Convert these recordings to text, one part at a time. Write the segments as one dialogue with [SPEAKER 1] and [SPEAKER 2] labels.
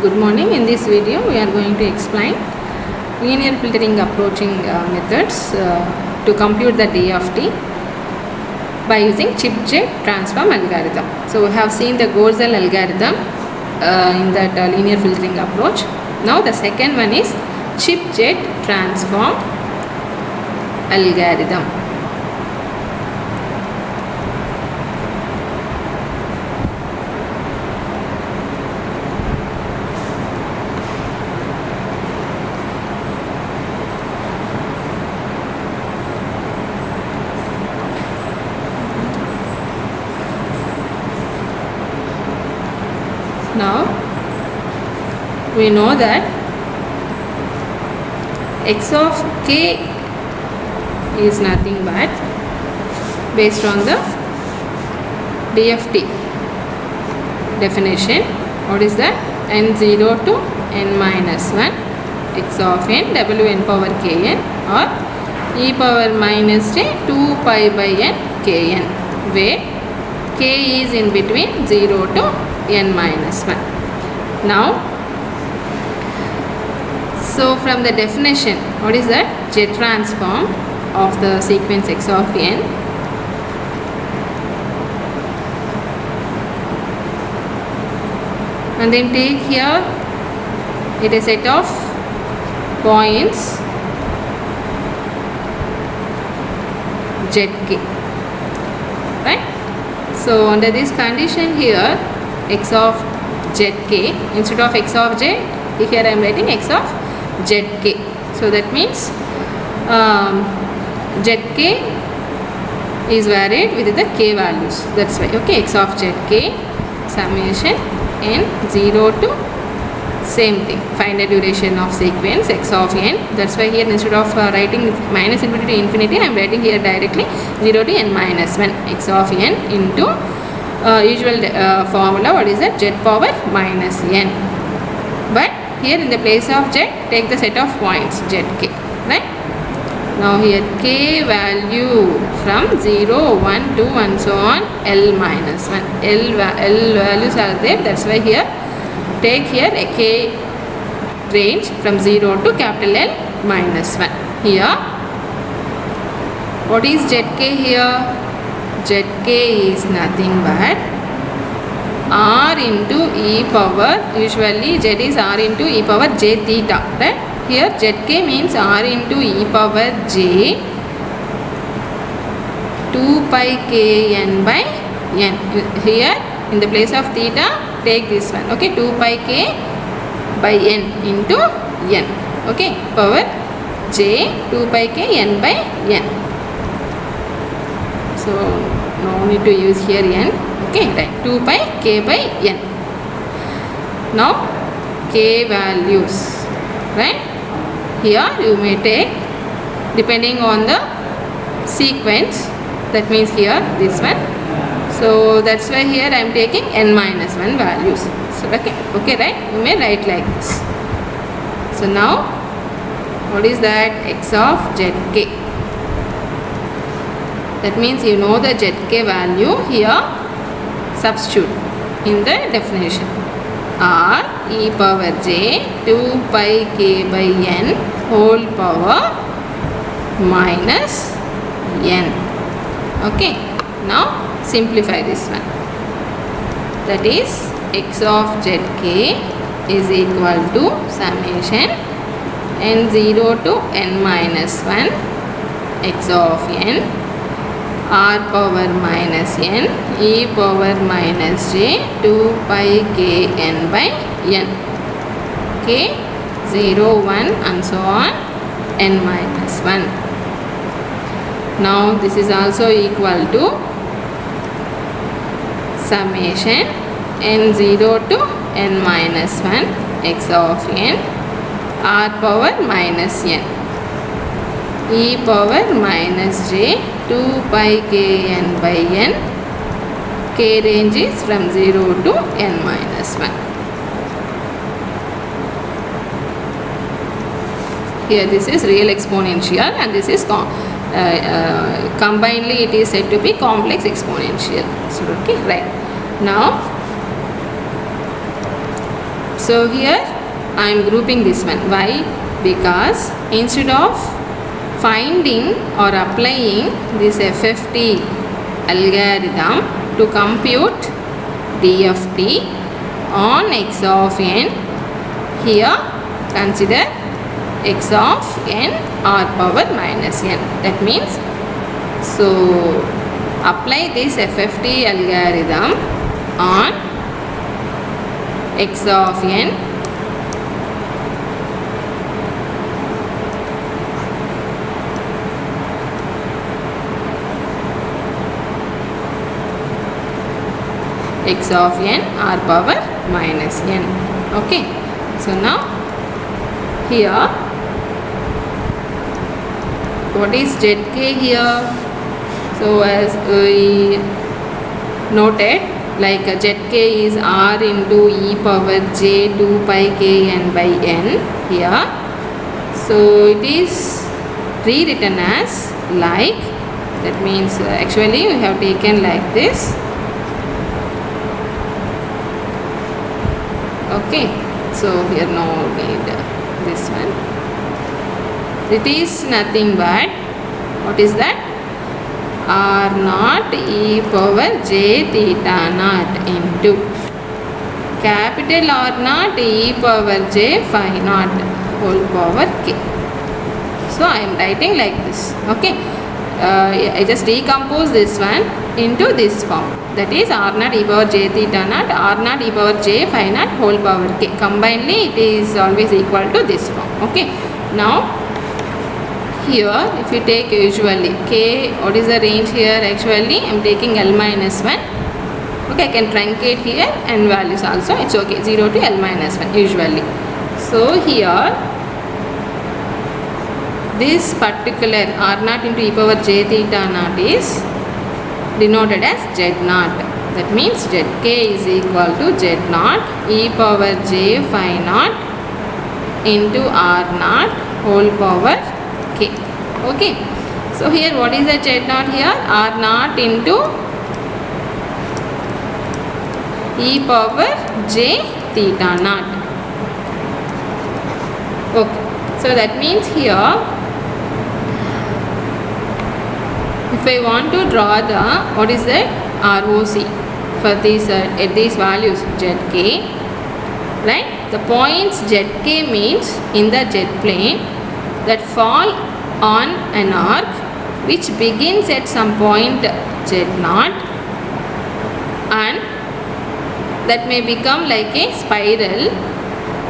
[SPEAKER 1] Good morning. In this video we are going to explain linear filtering approaching methods to compute the DFT by using chip-jet transform algorithm. So we have seen the Goerzel algorithm in that linear filtering approach. Now the second one is chip-jet transform algorithm. Now we know that x of k is nothing but based on the DFT definition. What is that? n0 to n minus 1 x of n wn power kn or e power minus j 2 pi by n kn, where k is in between 0 to n minus 1. Now, so from the definition, what is that? Jet transform of the sequence x of n and then take here it is a set of points zk, right? So under this condition here, x of zk, instead of x of j, here I am writing x of zk. So that means zk is varied with the k values. That's why, okay, x of zk summation n 0 to same thing, find the duration of sequence x of n. That's why here instead of writing minus infinity to infinity, I am writing here directly 0 to n minus 1 x of n into usual formula, what is that? Z power minus n. But here in the place of z, take the set of points zk, right? Now here k value from 0, 1, 2 and so on l minus 1. L values are there. That's why here take here a k range from 0 to capital L minus 1. Here what is zk here? Zk is nothing but r into e power, usually z is r into e power j theta, right? Here zk means r into e power j 2 pi k n by n. Here in the place of theta take this one, okay, 2 pi k by n into n, okay, power j 2 pi k n by n. So no need to use here n, okay, right, 2 pi k by n. Now k values, right? Here you may take depending on the sequence, that means here this one. So that's why here I am taking n minus 1 values. So okay, right, you may write like this. So now what is that? X of zk. That means you know the zk value. Here substitute in the definition, r e power j 2 pi k by n whole power minus n. Okay, now simplify this one. That is x of zk is equal to summation n0 to n minus 1 x of n r power minus n e power minus j 2 pi k n by n, k 0 1 and so on n minus 1. Now this is also equal to summation n0 to n minus 1 x of n r power minus n e power minus j 2 pi k n by n, k range is from 0 to n minus 1. Here this is real exponential and this is combinedly it is said to be complex exponential. So okay, right. Now So here I am grouping this one. Why? Because instead of finding or applying this FFT algorithm to compute DFT on x of n, here consider x of n r power minus n. That means, so apply this FFT algorithm on x of n x of n r power minus n. Okay, so now here what is zk here? So as we noted, like zk is r into e power j 2 pi k n by n here. So it is rewritten as like, that means actually we have taken like this. Okay, so here no need this one. It is nothing but, what is that? R naught e power j theta naught into capital R naught e power j phi naught whole power k. So I am writing like this. Okay, I just decompose this one into this form, that is R naught e power j theta naught, R naught e power j phi naught whole power k. Combinedly it is always equal to this form. Okay, now here if you take usually k, what is the range here? Actually I am taking L minus 1. Okay, I can truncate here and values also, it's okay, 0 to L minus 1 usually. So here this particular R naught into e power j theta naught is denoted as z naught. That means zk is equal to z naught e power j phi naught into R naught whole power k. Okay, so here what is the z naught here? R naught into e power j theta naught. Okay, so that means here if I want to draw the, what is that, ROC for these at these values zk, right? The points zk means in the z plane that fall on an arc which begins at some point z naught and that may become like a spiral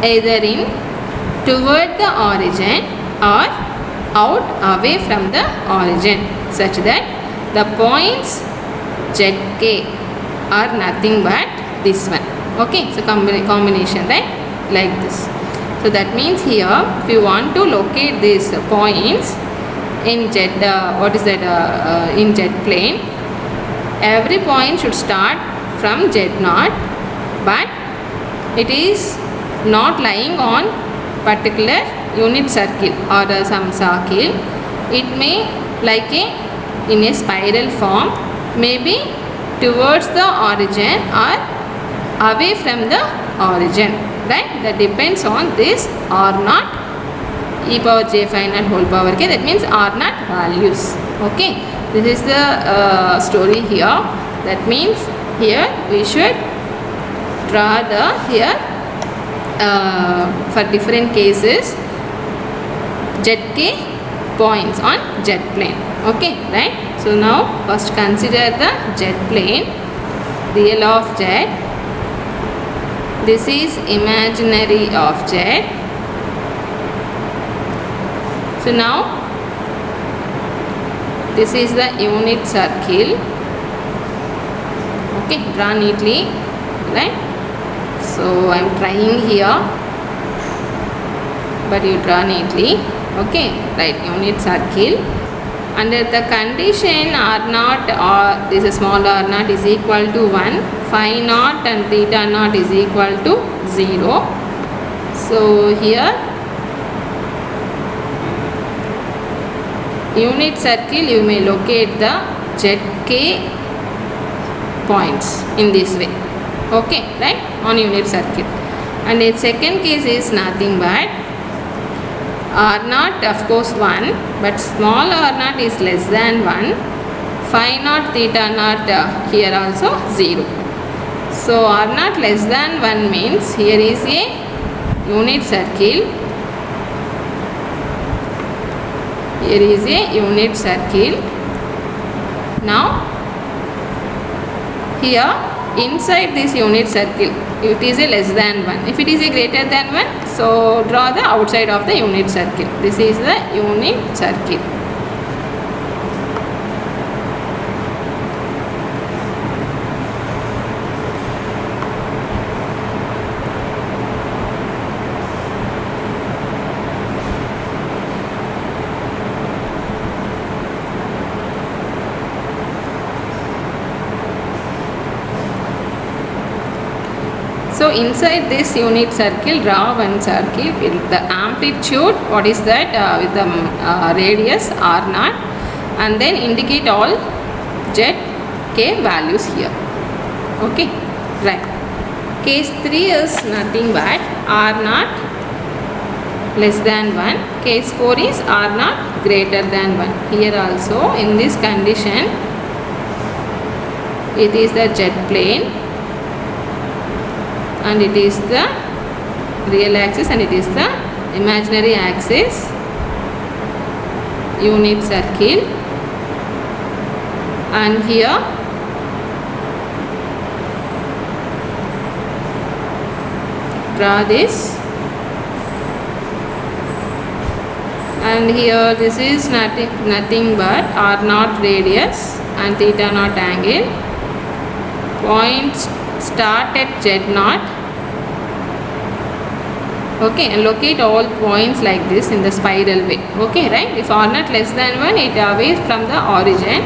[SPEAKER 1] either in toward the origin or out away from the origin, such that the points zk are nothing but this one. Okay, so combination, right, like this. So that means here if you want to locate these points in z, what is that, in z plane, every point should start from z naught, but it is not lying on particular unit circle or some circle. It may like in a spiral form, maybe towards the origin or away from the origin, right? That depends on this R naught e power j phi naught whole power k, that means R naught values. Okay, this is the story here. That means here we should draw the here for different cases zk points on z plane. Okay, right? So now first consider the z plane, real of z, this is imaginary of z. So now this is the unit circle. Okay, draw neatly, right? So I am trying here, but you draw neatly. Okay, right, unit circle. Under the condition R naught or this is small r naught is equal to 1, phi naught and theta naught is equal to 0. So here unit circle you may locate the zk points in this way. Okay, right, on unit circle. And its second case is nothing but r naught of course 1, but small r naught is less than 1, phi naught theta naught here also 0. So r naught less than 1 means here is a unit circle. Here is a unit circle. Now here inside this unit circle it is a less than 1. If it is a greater than 1, so draw the outside of the unit circle. This is the unit circle. So inside this unit circle, draw one circle with the amplitude, what is that, with the radius r naught, and then indicate all z k values here. Okay, right. Case 3 is nothing but r naught less than 1. Case 4 is r naught greater than 1. Here also in this condition it is the z plane, and it is the real axis and it is the imaginary axis, unit circle, and here draw this, and here this is nothing but r naught radius and theta naught angle. Points start at z naught. Okay, and locate all points like this in the spiral way. Okay, right? If r naught less than 1, it away from the origin.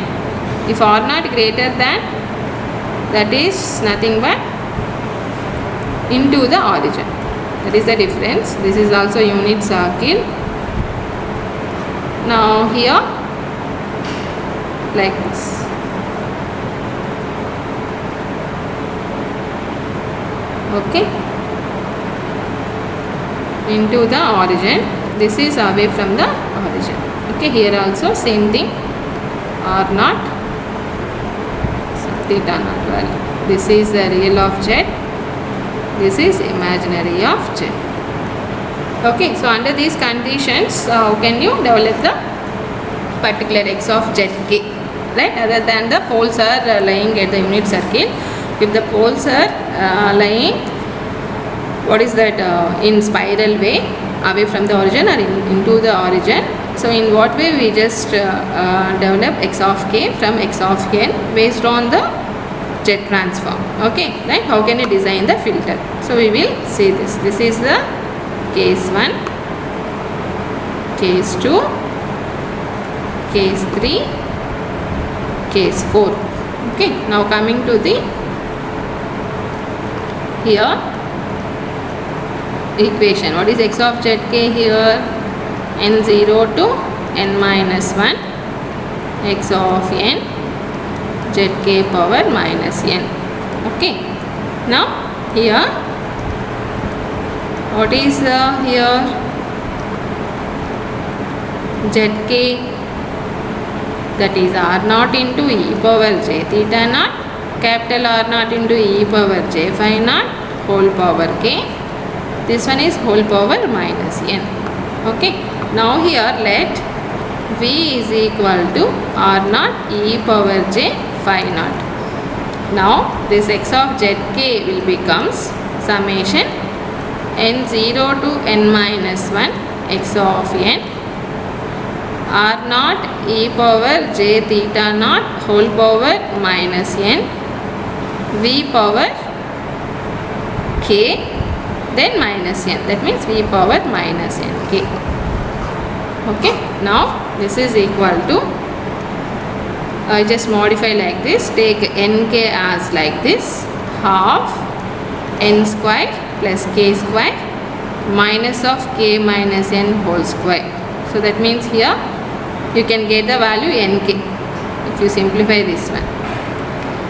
[SPEAKER 1] If r naught greater than, that is nothing but into the origin. That is the difference. This is also unit circle. Now here like this. Okay, into the origin. This is away from the origin. Okay, here also same thing, r naught, so theta naught value. This is the real of z, this is imaginary of z. Okay, so under these conditions how can you develop the particular x of zk, right? Other than the poles are lying at the unit circle. If the poles are lying, what is that, in spiral way away from the origin or into the origin, so in what way we just develop x of k from x of n based on the z transform. Okay, right? How can you design the filter? So we will see this. This is the case 1, case 2, case 3, case 4. Okay, now coming to the here equation. What is x of zk here? n0 to n minus 1 x of n zk power minus n. Okay, now here what is here zk, that is r naught into e power j theta naught, capital R naught into e power j phi naught whole power k. This one is whole power minus n. Okay, now here let v is equal to r naught e power j phi naught. Now this x of zk will becomes summation n0 to n minus 1 x of n r naught e power j theta naught whole power minus n v power k then minus n, that means v power minus n k. Okay, now this is equal to, just modify like this, take nk as like this, half n square plus k square minus of k minus n whole square. So that means here you can get the value nk if you simplify this one.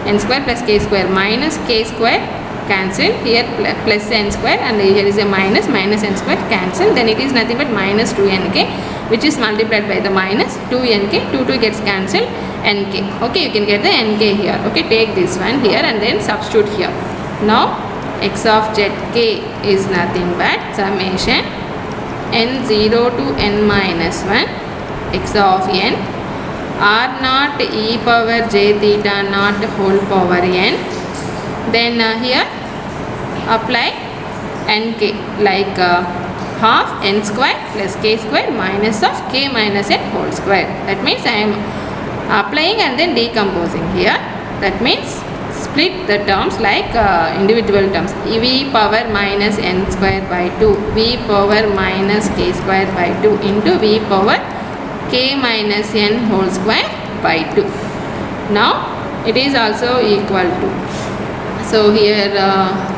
[SPEAKER 1] N square plus k square minus k square cancel. Here plus n square and here is a minus n square cancel. Then it is nothing but minus 2nk, which is multiplied by the minus 2nk. 2 gets cancelled, nk. Okay, you can get the nk here. Okay, take this one here and then substitute here. Now x of zk is nothing but summation n0 to n minus 1 x of n r naught e power j theta naught whole power n. Then here apply nk like half n square plus k square minus of k minus n whole square. That means I am applying and then decomposing here. That means split the terms like individual terms. V power minus n square by 2, v power minus k square by 2 into v power k minus n whole square by 2. Now it is also equal to, so here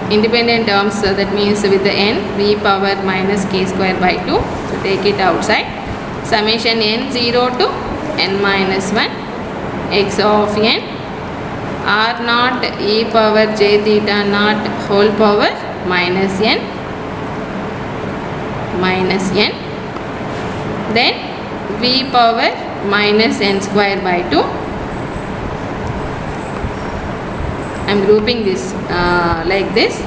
[SPEAKER 1] independent terms, that means with the n, v power minus k square by 2, so take it outside. Summation n0 to n minus 1 x of n r naught e power j theta naught whole power minus n, then v power minus n square by 2. I am grouping this like this,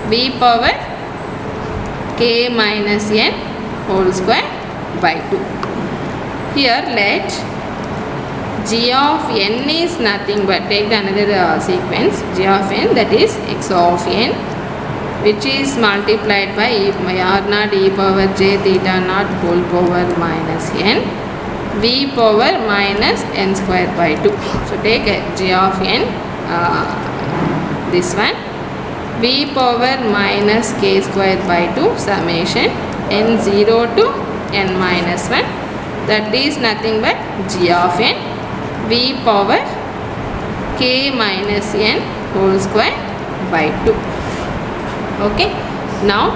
[SPEAKER 1] v power k minus n whole square by 2. Here let g of n is nothing but, take the another sequence, g of n, that is x of n, which is multiplied by r naught e power j theta naught whole power minus n, v power minus n square by 2. So take g of n, this one, v power minus k square by 2 summation n0 to n minus 1, that is nothing but g of n, v power k minus n whole square by 2. Okay, now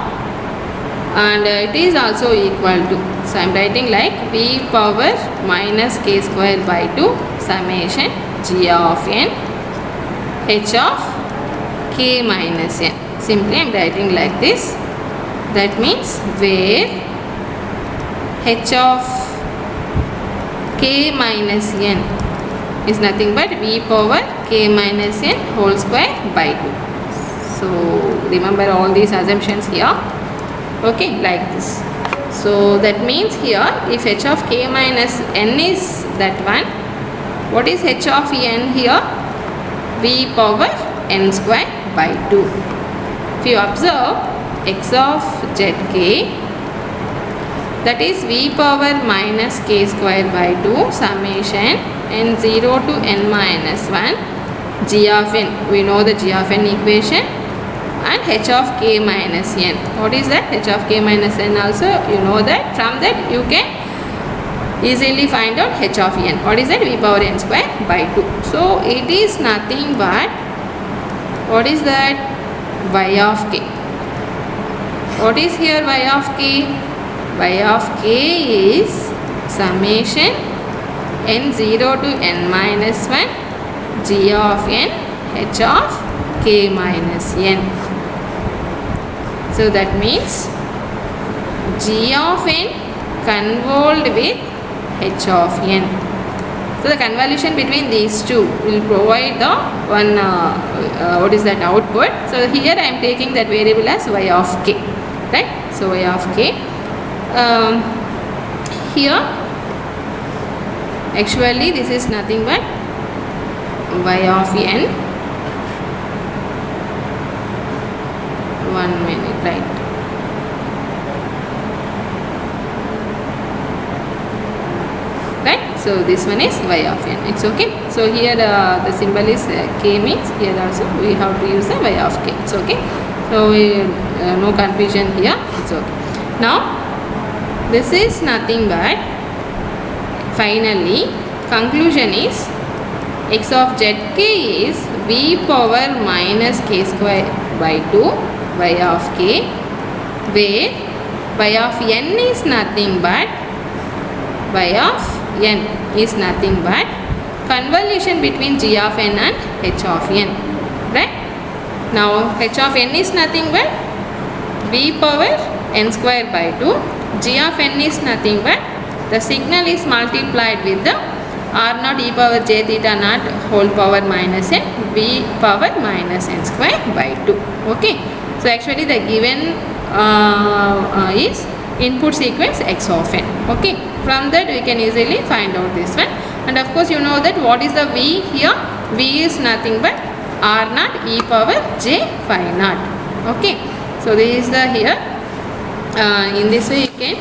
[SPEAKER 1] and it is also equal to, so I am writing like v power minus k square by 2 summation g of n h of k minus n. Simply I am writing like this. That means where h of k minus n is nothing but v power k minus n whole square by 2. So remember all these assumptions here. Okay, like this. So that means here if h of k minus n is that one, what is h of n here? V power n square by 2. If you observe x of zk, that is v power minus k square by 2 summation n0 to n minus 1 g of n. We know the g of n equation, and h of k minus n. What is that? H of k minus n also you know that. From that you can easily find out h of n. What is that? V power n square by 2. So it is nothing but, what is that? Y of k. What is here y of k? Y of k is summation n0 to n minus 1 g of n h of k minus n. So that means g of n convolved with h of n. So the convolution between these two will provide the one what is that output. So here I am taking that variable as y of k, right? So y of k. Here actually this is nothing but y of n. 1 minute, right? Right? So this one is y of n. It's okay. So here the symbol is k, means here also we have to use the y of k. It's okay. So no confusion here. It's okay. Now this is nothing but, finally conclusion is x of zk is v power minus k square by 2 y of k, where y of n is nothing but convolution between g of n and h of n, right? Now h of n is nothing but v power n square by 2. G of n is nothing but the signal is multiplied with the r naught e power j theta naught whole power minus n v power minus n square by 2. Okay. So actually the given is input sequence x of n. Okay. From that we can easily find out this one. And of course you know that what is the v here? V is nothing but r naught e power j phi naught. Okay. So this is the here. In this way you can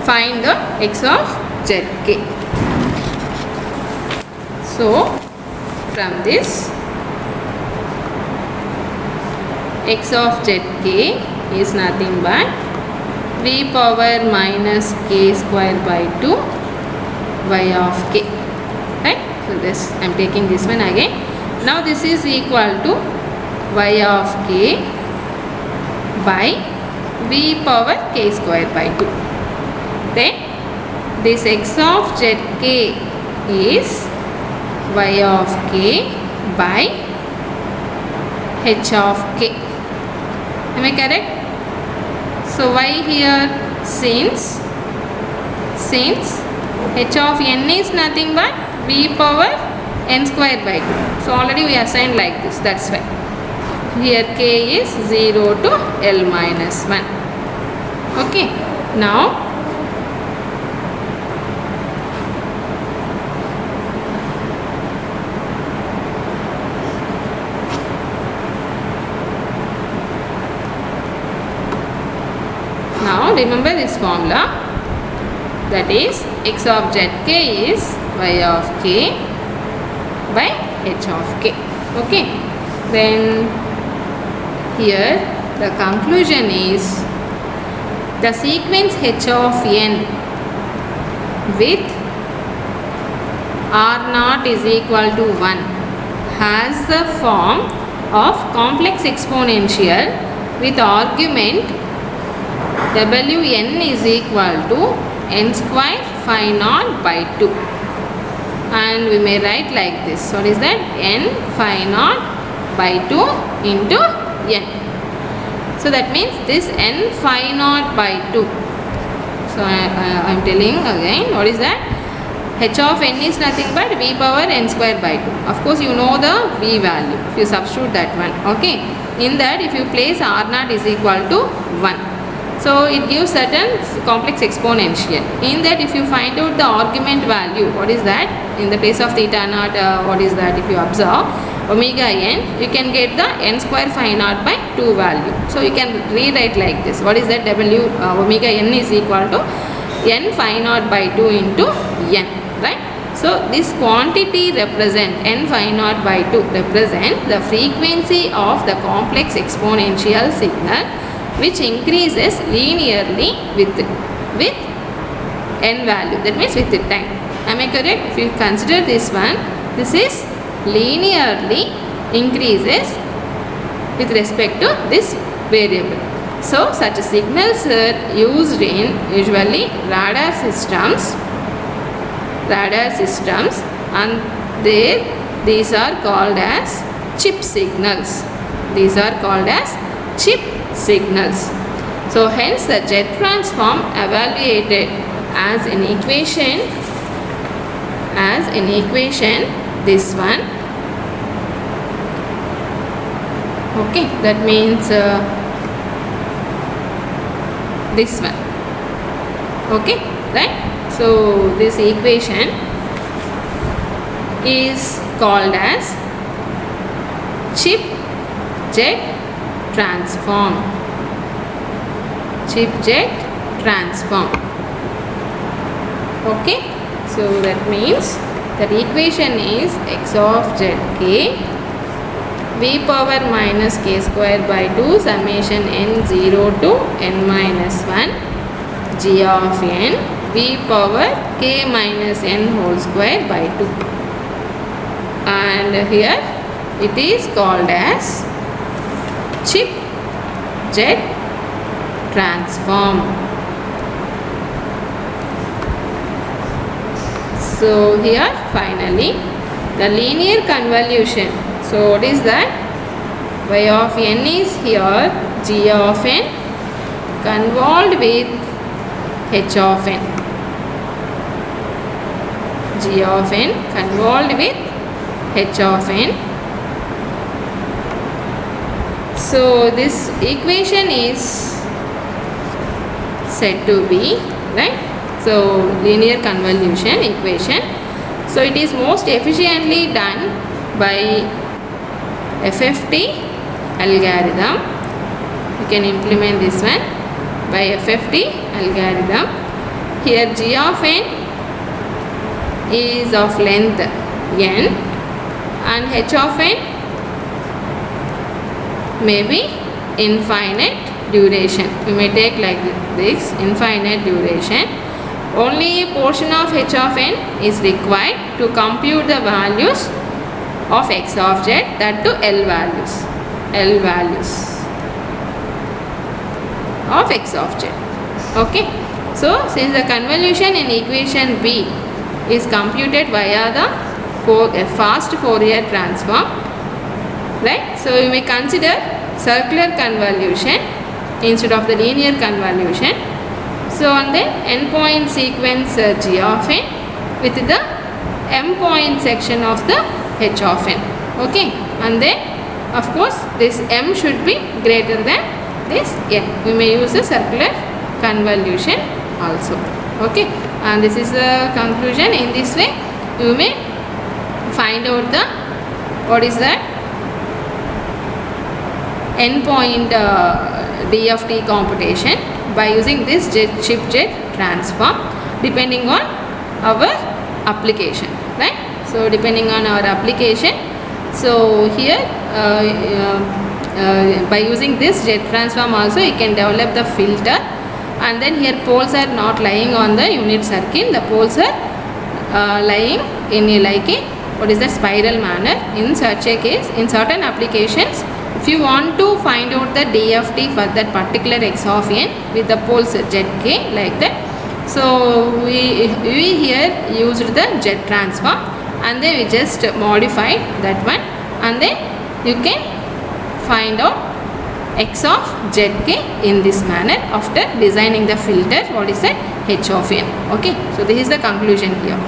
[SPEAKER 1] find the x of zk. So from this x of zk is nothing but v power minus k square by 2 y of k. Right. So this I am taking this one again. Now this is equal to y of k by v power k square by 2. Then this x of zk is y of k by h of k. Am I correct? So why here? Since h of n is nothing but v power n square by 2. So already we assigned like this. That's why here k is 0 to l minus 1. Okay. Now remember this formula, that is x of zk is y of k by h of k. Okay. Then here the conclusion is the sequence h of n with r naught is equal to 1 has the form of complex exponential with argument Wn is equal to n square phi naught by 2, and we may write like this. What is that? N phi naught by 2 into n. So that means this n phi naught by 2. So I am telling again, what is that? H of n is nothing but v power n square by 2. Of course you know the v value if you substitute that one. Okay. In that if you place r naught is equal to 1. So it gives certain complex exponential. In that if you find out the argument value, what is that? In the place of theta naught, what is that? If you observe omega n, you can get the n square phi naught by 2 value. So you can rewrite like this. What is that? W omega n is equal to n phi naught by 2 into n. Right? So this quantity represent n phi naught by 2 represent the frequency of the complex exponential signal, which increases linearly with n value, that means with the time. Am I correct? If you consider this one, this is linearly increases with respect to this variable. So such signals are used in usually radar systems, and these are called as chip signals. These are called as chip signals. So hence the jet transform evaluated as an equation this one. Okay, that means this one. Okay, right? So this equation is called as chip jet transform. Chip jet transform. Okay. So that means that equation is x of zk v power minus k square by 2 summation n 0 to n minus 1 g of n v power k minus n whole square by 2. And here it is called as chip jet transform. So here finally the linear convolution. So what is that? y of n is here g of n convolved with h of n. G of n convolved with h of n. So this equation is said to be, right, so linear convolution equation. So it is most efficiently done by FFT algorithm. You can implement this one by FFT algorithm. Here g of n is of length n and h of n may be infinite duration. You may take like this, infinite duration. Only a portion of h of n is required to compute the values of x of z, that to L values of x of z. Okay. So since the convolution in equation B is computed via the fast Fourier transform, right, so you may consider circular convolution instead of the linear convolution. So on the endpoint sequence g of n with the m point section of the h of n. Okay, and then of course this m should be greater than this n. We may use the circular convolution also. Okay, and this is the conclusion. In this way you may find out the what is that endpoint DFT computation by using this Chip-Jet transform depending on our application, right? So depending on our application, so here by using this jet transform also you can develop the filter, and then here poles are not lying on the unit circle, the poles are lying in a like a what is the spiral manner. In such a case, in certain applications, if you want to find out the DFT for that particular x of n with the poles zk like that, so we here used the jet transform and then we just modified that one, and then you can find out x of zk in this manner after designing the filter what is that h of n. Okay, so this is the conclusion here.